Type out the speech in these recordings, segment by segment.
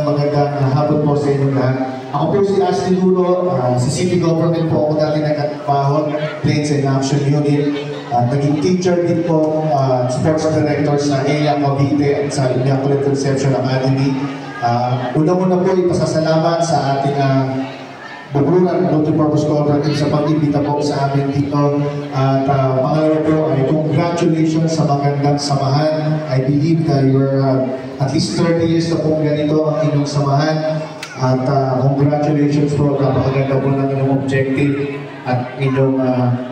magandang hapon po sa inyong lahat. Ako po si Ashley Luro, sa City Government po ako dati nagkatapahon, Plains and Action Unit. Naging teacher din po, sports director sa ELIA Cavite at sa Immaculate Conception Academy. Una-una po ipasasalamat sa ating Bugluran Multipurpose Cooperative sa pag-ibita po sa amin dito. At pangalawa po ay congratulations sa magandang samahan. I believe na you're at least 30 years na po ganito ang inyong samahan. At congratulations po, napakaganda po ng inyong objective at inyong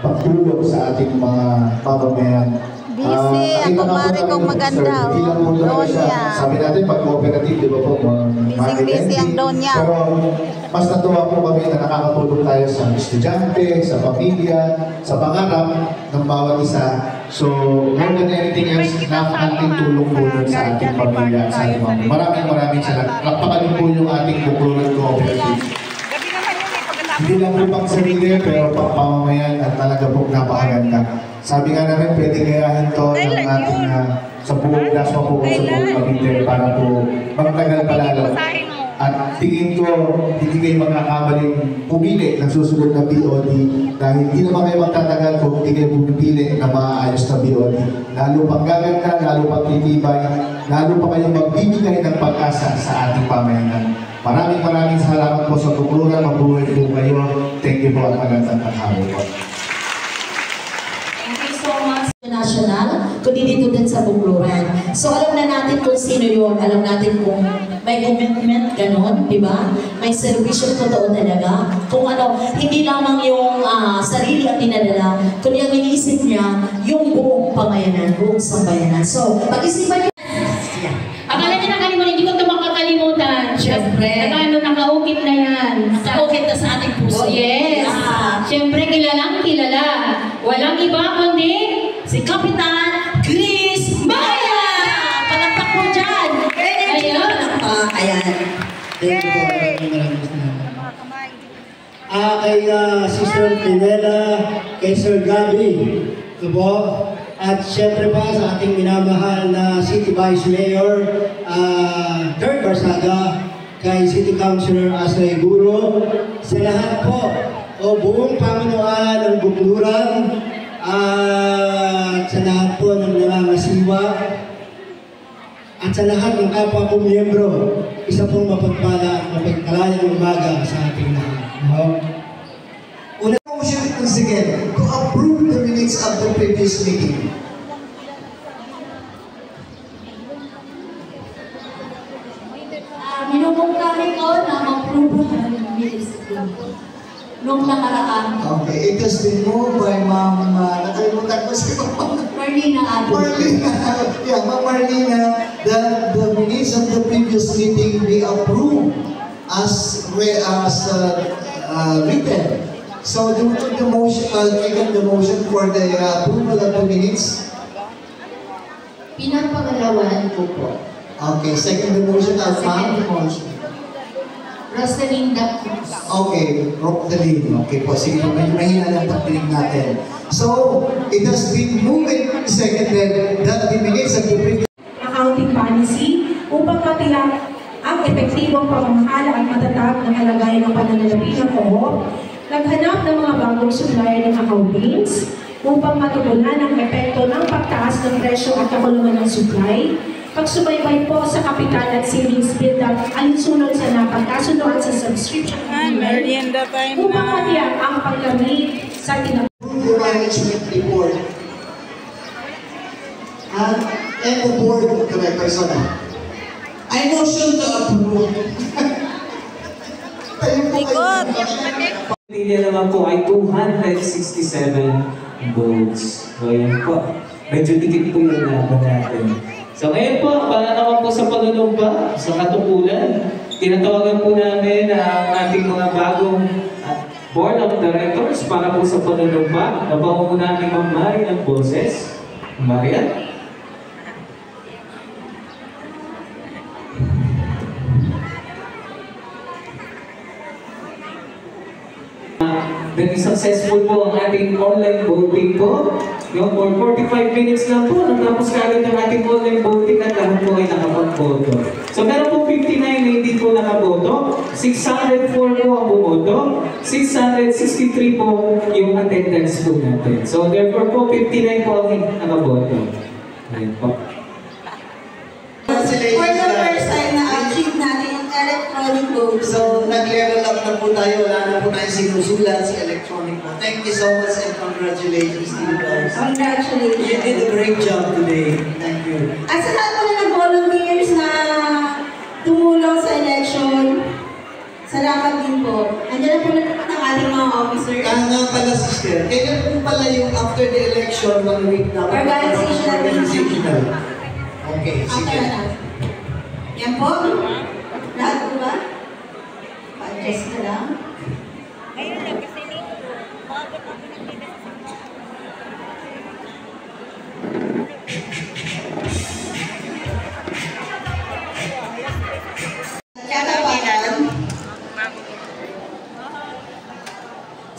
pagtulong sa ating mga mamamayan. Busy, ako mare kong maganda. Donya. Sabi natin, pag-cooperative, di ba po? Busy ang Donya. Pero mas natuwa po kami na nakakatulong tayo sa estudyante, sa pamilya, sa pangarap ng bawat isa. So, more than anything else, napakating tulong po sa ating pamilya at sa ating mga. Maraming salamat. Napakaling po yung ating Bugluran Cooperative. Hindi lang po pang sarili, pero pang pamamayan at talaga po napakaganda. Sabi nga namin, pwede gayahin to ng ating sa buong dasma po sa buong Cavite para po magtagal palalo. At tingin ko, hindi kayo magkakamaling pumili ng susunod na BOD dahil hindi naman kayo magtatagal kung hindi kayo pumipili na maayos na BOD. Lalo pang gaganda, lalo pang titibay, lalo pa kayong magbibigay ng pag-asa sa ating pamayanan. Maraming salamat po sa Bugluran. Mabuhay po kayo. Thank you po at magandang tanghali po. National, kundi dito din sa Bugluran. So alam na natin kung sino yun, alam natin kung may commitment, ganon, di ba? May servisyo totoo talaga. Kung ano, hindi lamang yung sarili ang tinadala, kundi ang iniisip niya, yung buong pamayanan, buong sambayanan. So, pag-isipan niyo. Akala niya nakalimutan, hindi ko ito makakalimutan. Siyempre. Nakaukit na yan. Nakaukit na sa ating puso. Oh, yes. Siyempre, kilalang kilala. Walang iba kundi si Kapitan Chris Maya! Palakpak po dyan! Ayun. Ayan. Kay Sister Pinela, kay Sir Gabi, at syempre pa sa ating minamahal na City Vice Mayor, Kurt Barsaga, kay City Councilor Ashley Guro, sa lahat po, o buong pamunuan ng Bugluran, at sa lahat po ng nangangasiwa, at sa lahat ng kapwa po miyembro, isa pong mapagpala at mapagkalayang umaga sa ating lahat. Una motion once again to approve the minutes of the previous meeting. Minumungkahi ko na approve ng minutes nung nakaraan. Okay, it has been moved by Ma'am, nakalimutan ko si Marlena Ado. Yeah, Ma'am Marlena, that the minutes of the previous meeting be approved as written. So, do we take the motion, the motion for the approval of the minutes? Pinapangalawan ko po. Okay, second the motion of Second Ma'am? motion. Rosalinda Cruz. Okay, Rosalinda. Okay po, sige po, medyo mahina lang pagtinig natin. So, it has been moved and seconded that the minutes of the previous accounting policy upang matiyak ang epektibong pamamahala at matatag na kalagayan ng pananalapi ng co-op, naghanap ng mga bagong supplier ng accountings upang matugunan ang epekto ng pagtaas ng presyo at kakulungan ng supply, pagsubaybay po sa kapital at savings build-up alinsunod sa napagkasunduan sa subscription agreement upang matiyak ang paggamit sa management report and the board of directors. I motion to approve. Likod. Pili naman po ay 267 votes. So yan po. Medyo dikit po yung laban natin. So ngayon po, para naman po sa panunumpa, sa katukulan, tinatawagan po namin ang ating mga bagong board of directors para po sa panunumpa. Nabawa po namin Ma'am Marian Boses. Marian? Naging successful po ang ating online voting po. Yung for 45 minutes lang po, natapos kagad ang ating online voting at lahat po ay nakapag-voto. So meron po 59 na hindi po 604 po ang bumoto, 663 po yung attendance po natin. So therefore po, 59 po ang nakaboto. Ayun po. For the first time na-achieve natin yung electronic vote. So, nag-level up na po tayo. Wala na po tayong sinusulat sa electronic vote. Thank you so much and congratulations to you guys. Congratulations. You did a great job today. Thank you. At sa lahat po na nag-volunteers na tumulong sa election, salamat din po. Andiyan na po na ng ating mga officers. Kaya nga pala, sister, kailan po pala yung after the election, 1 week na? Organizational. Okay, sige. Yan po. Lahat po ba? Pa-adjust na lang.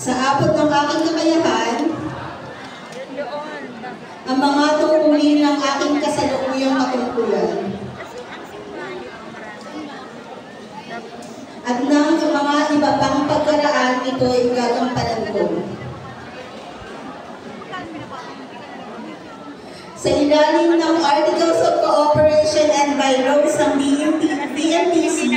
Sa abot ng aking kakayahan, ang mga tungkulin ng aking kasalukuyang katungkulan. At nang mga iba pang pagkaraan, ito ay gagampanan ko. Sa ilalim ng Articles of Cooperation and Bylaws ng BMTC,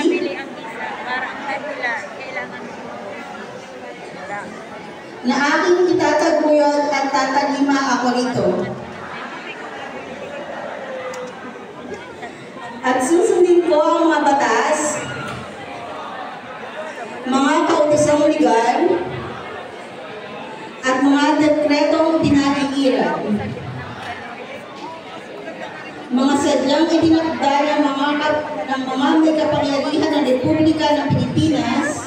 na aking itataguyod at tatalima ako rito. At susundin ko ang mga batas, mga kautosang legal, at mga dekretong pinaligiran. Mga sadyang itinakda ng mga may kapangyarihan ng Republika ng Pilipinas,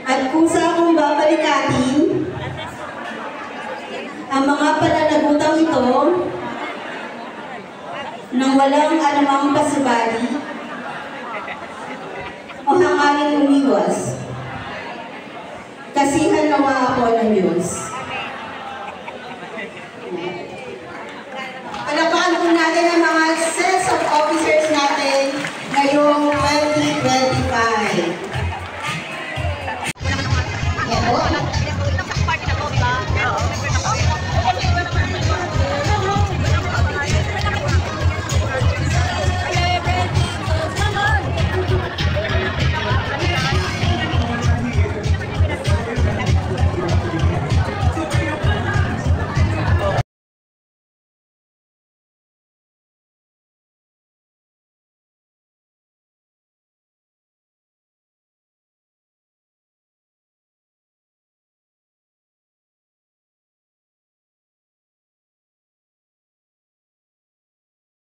at kusa akong babalikatin ang mga pananagutang ito nang walang anumang pasubali o hangaring umiwas. Kasihan nawa